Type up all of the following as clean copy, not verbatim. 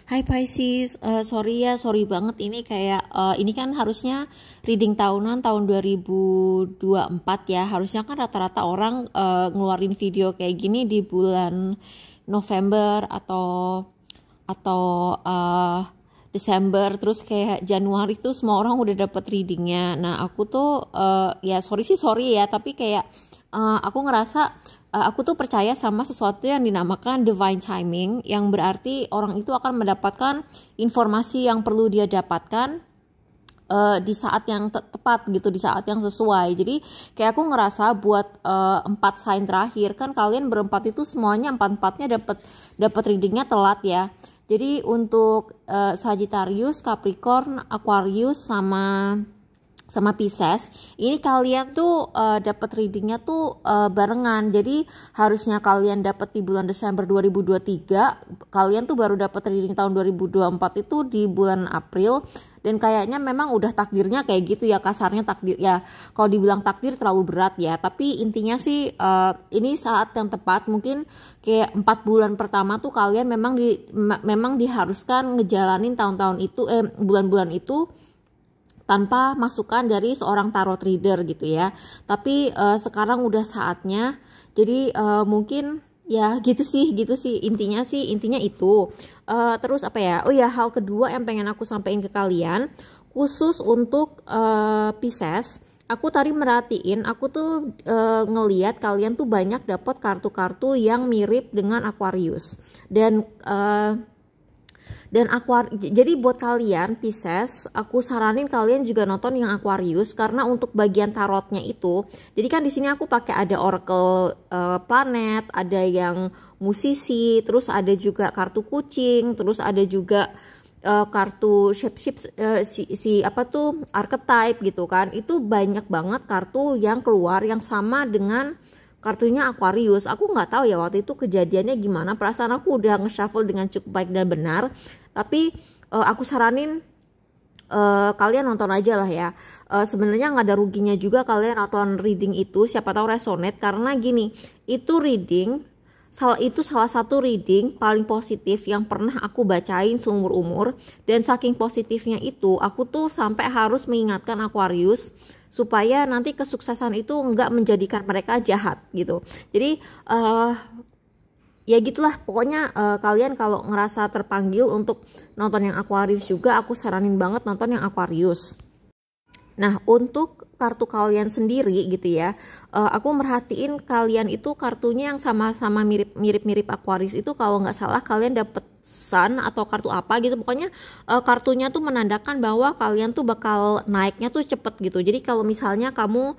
Hai Pisces, sorry ya, sorry banget ini kayak ini kan harusnya reading tahunan tahun 2024 ya. Harusnya kan rata-rata orang ngeluarin video kayak gini di bulan November atau Desember, terus kayak Januari tuh semua orang udah dapet readingnya. Nah aku tuh ya sorry ya, tapi kayak aku ngerasa aku tuh percaya sama sesuatu yang dinamakan divine timing, yang berarti orang itu akan mendapatkan informasi yang perlu dia dapatkan di saat yang tepat gitu, di saat yang sesuai. Jadi kayak aku ngerasa buat 4 sign terakhir kan kalian berempat itu semuanya empat-empatnya dapat readingnya telat ya. Jadi untuk Sagittarius, Capricorn, Aquarius sama Pisces, ini kalian tuh dapat readingnya tuh barengan. Jadi harusnya kalian dapat di bulan Desember 2023, kalian tuh baru dapat reading tahun 2024 itu di bulan April. Dan kayaknya memang udah takdirnya kayak gitu ya, kasarnya takdir ya. Kalau dibilang takdir terlalu berat ya, tapi intinya sih ini saat yang tepat. Mungkin kayak 4 bulan pertama tuh kalian memang diharuskan ngejalanin tahun-tahun itu bulan-bulan itu tanpa masukan dari seorang tarot reader gitu ya. Tapi sekarang udah saatnya. Jadi mungkin ya gitu sih intinya itu. Terus apa ya? Oh ya, hal kedua yang pengen aku sampaikan ke kalian khusus untuk Pisces. Aku tadi merhatiin, aku tuh ngeliat kalian tuh banyak dapat kartu-kartu yang mirip dengan Aquarius dan jadi buat kalian Pisces, aku saranin kalian juga nonton yang Aquarius karena untuk bagian tarotnya itu, jadi kan di sini aku pakai ada oracle planet, ada yang musisi, terus ada juga kartu kucing, terus ada juga kartu shape apa tuh archetype gitu kan. Itu banyak banget kartu yang keluar yang sama dengan kartunya Aquarius. Aku nggak tahu ya waktu itu kejadiannya gimana, perasaan aku udah nge-shuffle dengan cukup baik dan benar, tapi aku saranin kalian nonton aja lah ya. Sebenarnya nggak ada ruginya juga kalian nonton reading itu, siapa tahu resonate. Karena gini, itu salah satu reading paling positif yang pernah aku bacain seumur umur. Dan saking positifnya itu, aku tuh sampai harus mengingatkan Aquarius supaya nanti kesuksesan itu nggak menjadikan mereka jahat gitu. Jadi ya gitulah pokoknya. Kalian kalau ngerasa terpanggil untuk nonton yang Aquarius juga, aku saranin banget nonton yang Aquarius. Nah untuk kartu kalian sendiri gitu ya, aku merhatiin kalian itu kartunya yang sama-sama mirip Aquarius itu, kalau nggak salah kalian dapet Sun atau kartu apa gitu. Pokoknya kartunya tuh menandakan bahwa kalian tuh bakal naiknya tuh cepet gitu. Jadi kalau misalnya kamu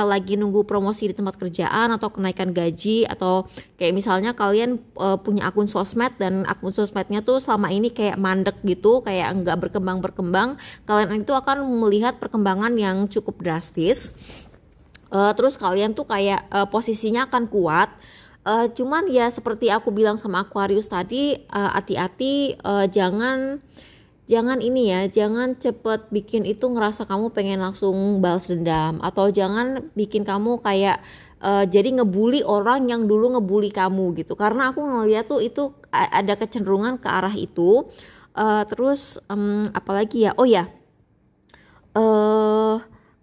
lagi nunggu promosi di tempat kerjaan atau kenaikan gaji, atau kayak misalnya kalian punya akun sosmed dan akun sosmednya tuh selama ini kayak mandek gitu, kayak nggak berkembang, kalian itu akan melihat perkembangan yang cukup drastis. Terus kalian tuh kayak posisinya akan kuat. Cuman ya seperti aku bilang sama Aquarius tadi, hati-hati, jangan ini ya, jangan cepet bikin itu ngerasa kamu pengen langsung balas dendam, atau jangan bikin kamu kayak jadi ngebully orang yang dulu ngebully kamu gitu. Karena aku ngeliat tuh itu ada kecenderungan ke arah itu. Terus apalagi ya, oh ya,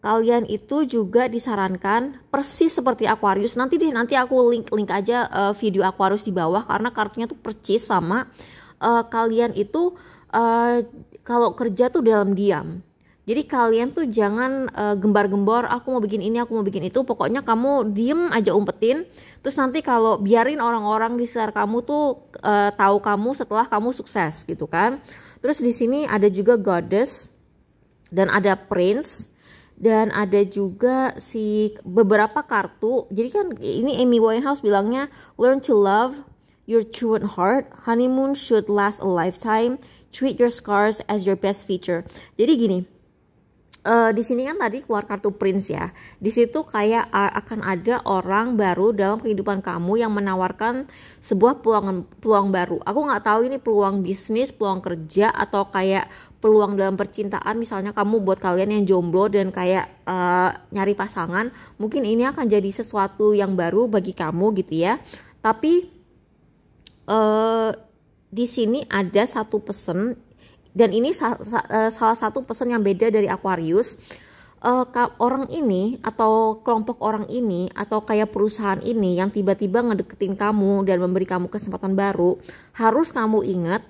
kalian itu juga disarankan persis seperti Aquarius. Nanti aku link aja video Aquarius di bawah, karena kartunya tuh persis sama. Kalian itu kalau kerja tuh dalam diam. Jadi kalian tuh jangan gembar-gembor, aku mau bikin ini, aku mau bikin itu. Pokoknya kamu diem aja, umpetin. Terus nanti kalau biarin orang-orang di sekitar kamu tuh tahu kamu setelah kamu sukses gitu kan. Terus di sini ada juga Goddess dan ada Prince. Dan ada juga beberapa kartu. Jadi kan ini Amy Winehouse bilangnya, learn to love your true heart, honeymoon should last a lifetime, treat your scars as your best feature. Jadi gini, di sini kan tadi keluar kartu Prince ya. Di situ kayak akan ada orang baru dalam kehidupan kamu yang menawarkan sebuah peluang baru. Aku nggak tahu ini peluang bisnis, peluang kerja, atau kayak peluang dalam percintaan. Misalnya kamu, buat kalian yang jomblo dan kayak nyari pasangan, mungkin ini akan jadi sesuatu yang baru bagi kamu gitu ya. Tapi di sini ada satu pesan, dan ini salah satu pesan yang beda dari Aquarius. Orang ini atau kelompok orang ini atau kayak perusahaan ini yang tiba-tiba ngedeketin kamu dan memberi kamu kesempatan baru, harus kamu ingat,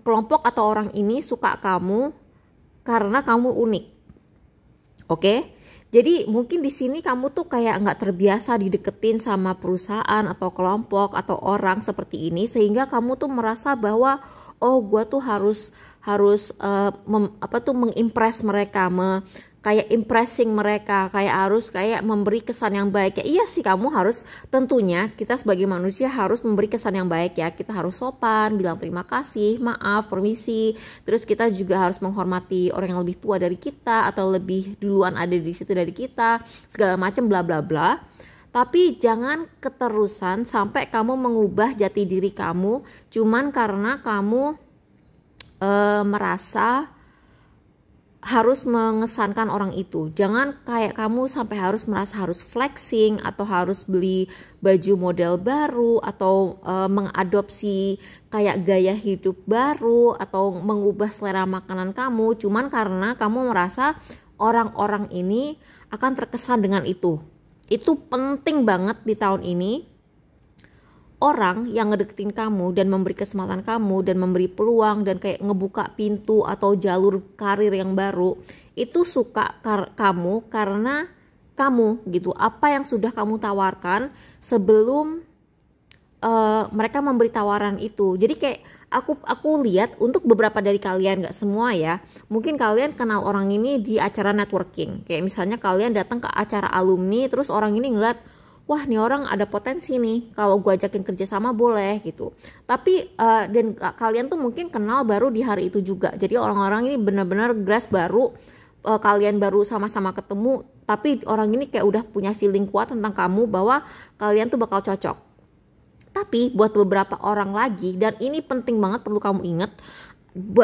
kelompok atau orang ini suka kamu karena kamu unik. Oke? Jadi mungkin di sini kamu tuh kayak nggak terbiasa dideketin sama perusahaan atau kelompok atau orang seperti ini, sehingga kamu tuh merasa bahwa oh, gue tuh harus mengimpress mereka, kayak impressing mereka, kayak harus kayak memberi kesan yang baik. Ya iya sih, kamu harus, tentunya kita sebagai manusia harus memberi kesan yang baik ya. Kita harus sopan, bilang terima kasih, maaf, permisi. Terus kita juga harus menghormati orang yang lebih tua dari kita atau lebih duluan ada di situ dari kita, segala macam bla bla bla. Tapi jangan keterusan sampai kamu mengubah jati diri kamu cuman karena kamu merasa harus mengesankan orang itu. Jangan kayak kamu sampai harus merasa harus flexing atau harus beli baju model baru atau mengadopsi kayak gaya hidup baru atau mengubah selera makanan kamu cuman karena kamu merasa orang-orang ini akan terkesan dengan itu. Itu penting banget di tahun ini. Orang yang ngedeketin kamu dan memberi kesempatan kamu dan memberi peluang dan kayak ngebuka pintu atau jalur karir yang baru, itu suka kamu karena kamu gitu, apa yang sudah kamu tawarkan sebelum mereka memberi tawaran itu. Jadi kayak aku lihat untuk beberapa dari kalian, nggak semua ya, mungkin kalian kenal orang ini di acara networking. Kayak misalnya kalian datang ke acara alumni, terus orang ini ngeliat, wah nih orang ada potensi nih, kalau gue ajakin kerja sama boleh gitu. Tapi dan kalian tuh mungkin kenal baru di hari itu juga. Jadi orang-orang ini benar-benar grass baru, kalian baru sama-sama ketemu, tapi orang ini kayak udah punya feeling kuat tentang kamu bahwa kalian tuh bakal cocok. Tapi buat beberapa orang lagi, dan ini penting banget perlu kamu ingat,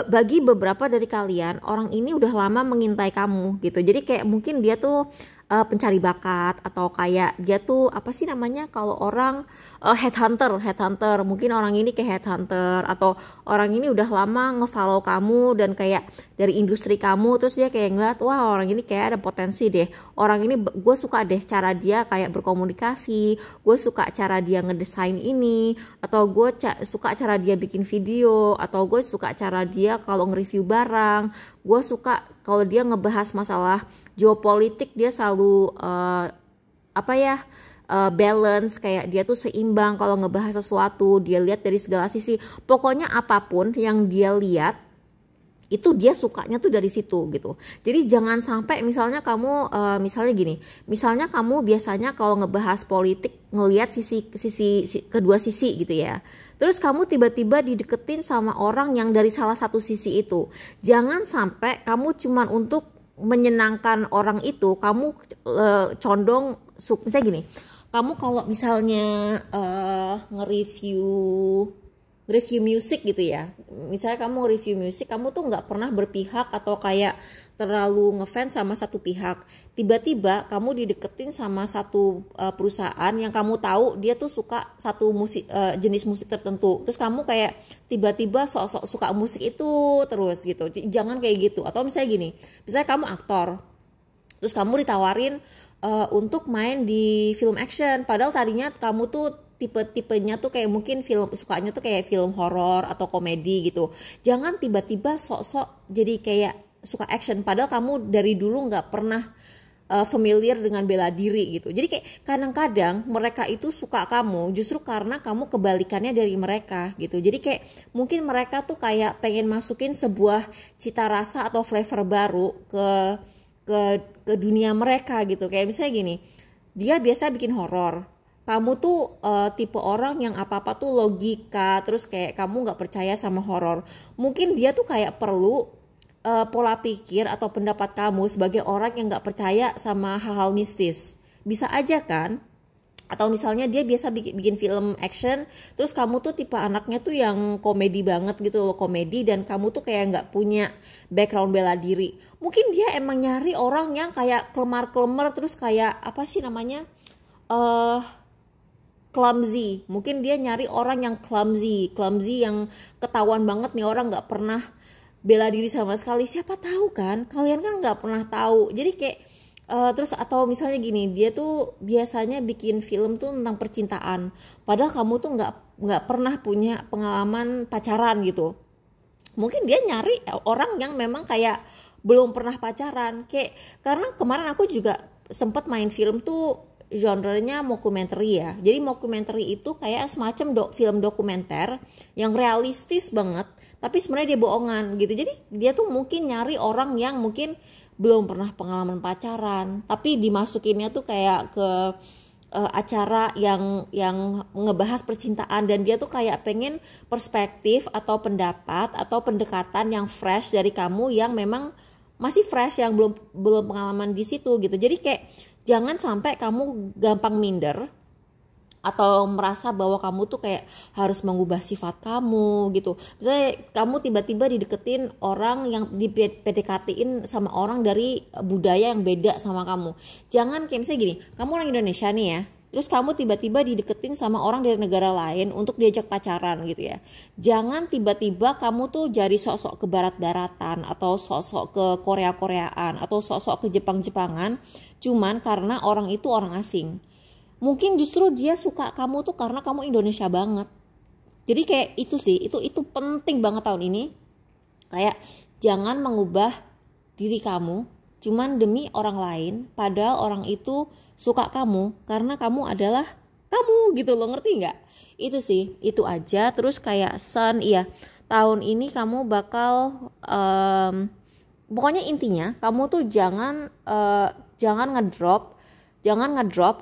bagi beberapa dari kalian, orang ini udah lama mengintai kamu gitu. Jadi kayak mungkin dia tuh pencari bakat atau kayak dia tuh apa sih namanya kalau orang headhunter, mungkin orang ini kayak headhunter atau orang ini udah lama ngefollow kamu dan kayak dari industri kamu, terus dia kayak ngeliat, wah orang ini kayak ada potensi deh, orang ini gue suka deh cara dia kayak berkomunikasi, gue suka cara dia ngedesain ini, atau gue suka cara dia bikin video, atau gue suka cara dia kalau nge-review barang, gue suka kalau dia ngebahas masalah geopolitik, dia selalu balance, kayak dia tuh seimbang kalau ngebahas sesuatu, dia lihat dari segala sisi. Pokoknya apapun yang dia lihat itu dia sukanya tuh dari situ gitu. Jadi jangan sampai misalnya kamu misalnya kamu biasanya kalau ngebahas politik ngelihat sisi kedua sisi gitu ya. Terus kamu tiba-tiba dideketin sama orang yang dari salah satu sisi itu. Jangan sampai kamu cuman untuk menyenangkan orang itu, kamu condong misalnya gini. Kamu kalau misalnya nge-review musik gitu ya, misalnya kamu review musik, kamu tuh nggak pernah berpihak atau kayak terlalu ngefans sama satu pihak. Tiba-tiba kamu dideketin sama satu perusahaan yang kamu tahu dia tuh suka satu musik, jenis musik tertentu, terus kamu kayak tiba-tiba sok-sok suka musik itu terus gitu. Jangan kayak gitu. Atau misalnya gini, misalnya kamu aktor, terus kamu ditawarin untuk main di film action, padahal tadinya kamu tuh tipe-tipenya tuh kayak mungkin sukanya tuh kayak film horor atau komedi gitu. Jangan tiba-tiba sok-sok jadi kayak suka action padahal kamu dari dulu nggak pernah familiar dengan bela diri gitu. Jadi kayak kadang-kadang mereka itu suka kamu justru karena kamu kebalikannya dari mereka gitu. Jadi kayak mungkin mereka tuh kayak pengen masukin sebuah cita rasa atau flavor baru ke dunia mereka gitu. Kayak misalnya gini, dia biasa bikin horor, kamu tuh tipe orang yang apa-apa tuh logika, terus kayak kamu gak percaya sama horor. Mungkin dia tuh kayak perlu pola pikir atau pendapat kamu sebagai orang yang gak percaya sama hal-hal mistis. Bisa aja kan? Atau misalnya dia biasa bikin film action, terus kamu tuh tipe anaknya tuh yang komedi banget gitu loh, komedi, dan kamu tuh kayak gak punya background bela diri. Mungkin dia emang nyari orang yang kayak kelemar-kelemar, terus kayak apa sih namanya, clumsy. Mungkin dia nyari orang yang clumsy yang ketahuan banget nih orang nggak pernah bela diri sama sekali. Siapa tahu kan, kalian kan nggak pernah tahu. Jadi kayak terus atau misalnya gini, dia tuh biasanya bikin film tuh tentang percintaan, padahal kamu tuh nggak pernah punya pengalaman pacaran gitu. Mungkin dia nyari orang yang memang kayak belum pernah pacaran. Kayak karena kemarin aku juga sempat main film tuh genrenya mockumentary ya. Jadi mockumentary itu kayak semacam film dokumenter yang realistis banget, tapi sebenarnya dia bohongan gitu. Jadi dia tuh mungkin nyari orang yang mungkin belum pernah pengalaman pacaran, tapi dimasukinnya tuh kayak ke acara yang ngebahas percintaan, dan dia tuh kayak pengen perspektif atau pendapat atau pendekatan yang fresh dari kamu yang memang masih fresh, yang belum pengalaman di situ gitu. Jadi kayak jangan sampai kamu gampang minder atau merasa bahwa kamu tuh kayak harus mengubah sifat kamu gitu. Misalnya kamu tiba-tiba dideketin orang yang di PDKT-in sama orang dari budaya yang beda sama kamu. Jangan kayak misalnya gini, kamu orang Indonesia nih ya, terus kamu tiba-tiba dideketin sama orang dari negara lain untuk diajak pacaran gitu ya. Jangan tiba-tiba kamu tuh jadi sok-sok ke barat-baratan atau sok-sok ke Korea-Koreaan atau sok-sok ke Jepang-Jepangan cuman karena orang itu orang asing. Mungkin justru dia suka kamu tuh karena kamu Indonesia banget. Jadi kayak itu sih, itu penting banget tahun ini. Kayak jangan mengubah diri kamu cuman demi orang lain, padahal orang itu suka kamu karena kamu adalah kamu gitu loh, ngerti nggak? Itu sih, itu aja. Terus kayak Sun, iya tahun ini kamu bakal pokoknya intinya kamu tuh jangan ngedrop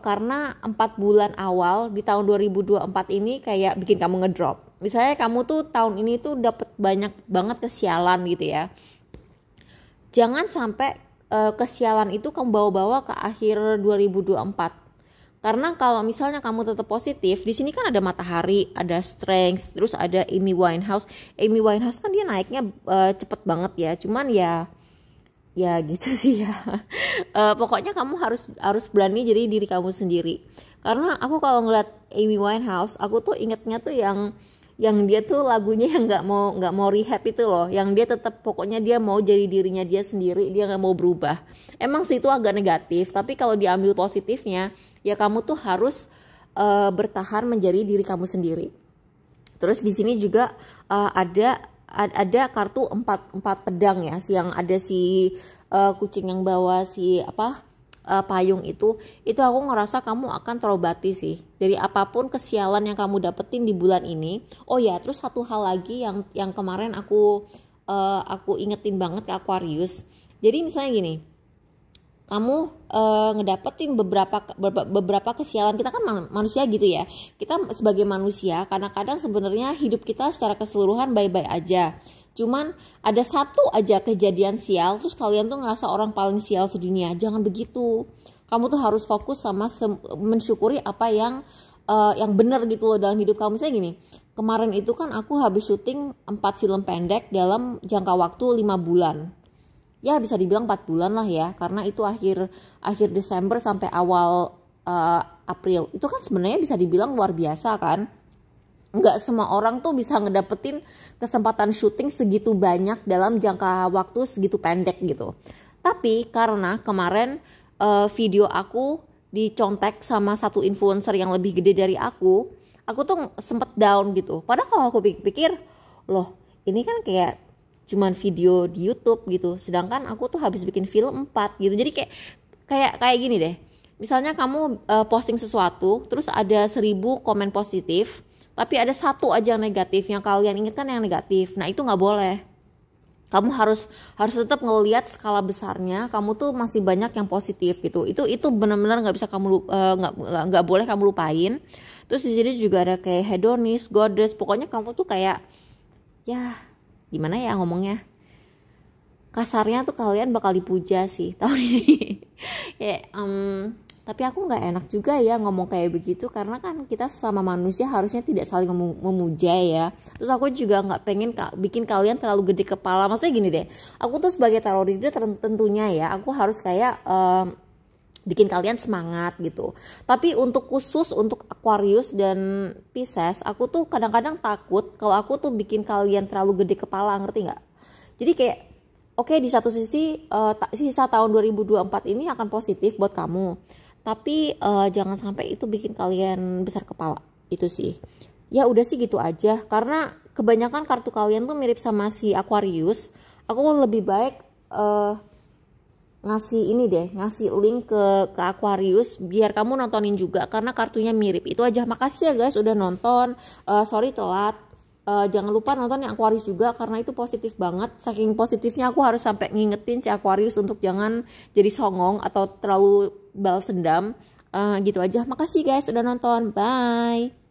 karena 4 bulan awal di tahun 2024 ini kayak bikin kamu ngedrop. Misalnya kamu tuh tahun ini tuh dapat banyak banget kesialan gitu ya. Jangan sampai kesialan itu kamu bawa-bawa ke akhir 2024. Karena kalau misalnya kamu tetap positif, di sini kan ada Matahari, ada Strength, terus ada Amy Winehouse. Amy Winehouse kan dia naiknya cepet banget ya. Cuman ya gitu sih ya. Pokoknya kamu harus berani jadi diri kamu sendiri. Karena aku kalau ngeliat Amy Winehouse, aku tuh ingetnya tuh yang dia tuh lagunya yang nggak mau rehab itu loh, yang dia tetap pokoknya dia mau jadi dirinya dia sendiri, dia nggak mau berubah. Emang sih itu agak negatif, tapi kalau diambil positifnya ya kamu tuh harus bertahan menjadi diri kamu sendiri. Terus di sini juga ada kartu 4 pedang ya, yang ada si kucing yang bawa si payung itu aku ngerasa kamu akan terobati sih dari apapun kesialan yang kamu dapetin di bulan ini. Oh ya, terus satu hal lagi yang kemarin aku ingetin banget ke Aquarius. Jadi misalnya gini, kamu ngedapetin beberapa kesialan. Kita kan manusia gitu ya. Kita sebagai manusia kadang-kadang sebenarnya hidup kita secara keseluruhan baik-baik aja. Cuman ada satu aja kejadian sial, terus kalian tuh ngerasa orang paling sial sedunia. Jangan begitu. Kamu tuh harus fokus sama mensyukuri apa yang benar gitu loh dalam hidup kamu. Misalnya gini, kemarin itu kan aku habis syuting 4 film pendek dalam jangka waktu 5 bulan. Ya bisa dibilang 4 bulan lah ya, karena itu akhir Desember sampai awal April. Itu kan sebenarnya bisa dibilang luar biasa kan. Nggak semua orang tuh bisa ngedapetin kesempatan syuting segitu banyak dalam jangka waktu segitu pendek gitu. Tapi karena kemarin video aku dicontek sama satu influencer yang lebih gede dari aku tuh sempet down gitu. Padahal kalau aku pikir, loh ini kan kayak cuman video di YouTube gitu, sedangkan aku tuh habis bikin film 4 gitu. Jadi kayak gini deh, misalnya kamu posting sesuatu terus ada 1000 komen positif, tapi ada satu aja yang negatif, yang kalian inginkan yang negatif. Nah itu nggak boleh. Kamu harus tetap ngelihat skala besarnya. Kamu tuh masih banyak yang positif gitu. Itu benar-benar nggak bisa kamu nggak boleh kamu lupain. Terus di sini juga ada kayak hedonis, goddess. Pokoknya kamu tuh kayak ya gimana ya ngomongnya, kasarnya tuh kalian bakal dipuja sih tahun ini. Tapi aku nggak enak juga ya ngomong kayak begitu, karena kan kita sama manusia harusnya tidak saling memuja ya. Terus aku juga nggak pengen bikin kalian terlalu gede kepala. Maksudnya gini deh, aku tuh sebagai tarot reader tentunya ya aku harus kayak bikin kalian semangat gitu. Tapi untuk khusus untuk Aquarius dan Pisces, aku tuh kadang-kadang takut kalau aku tuh bikin kalian terlalu gede kepala, ngerti nggak? Jadi kayak oke, di satu sisi sisa tahun 2024 ini akan positif buat kamu. Tapi jangan sampai itu bikin kalian besar kepala. Itu sih. Ya udah sih gitu aja. Karena kebanyakan kartu kalian tuh mirip sama si Aquarius. Aku lebih baik ngasih link ke Aquarius biar kamu nontonin juga karena kartunya mirip. Itu aja. Makasih ya guys udah nonton. Sorry telat. Jangan lupa nonton yang Aquarius juga karena itu positif banget. Saking positifnya aku harus sampai ngingetin si Aquarius untuk jangan jadi songong atau terlalu balas dendam. Gitu aja. Makasih guys udah nonton. Bye.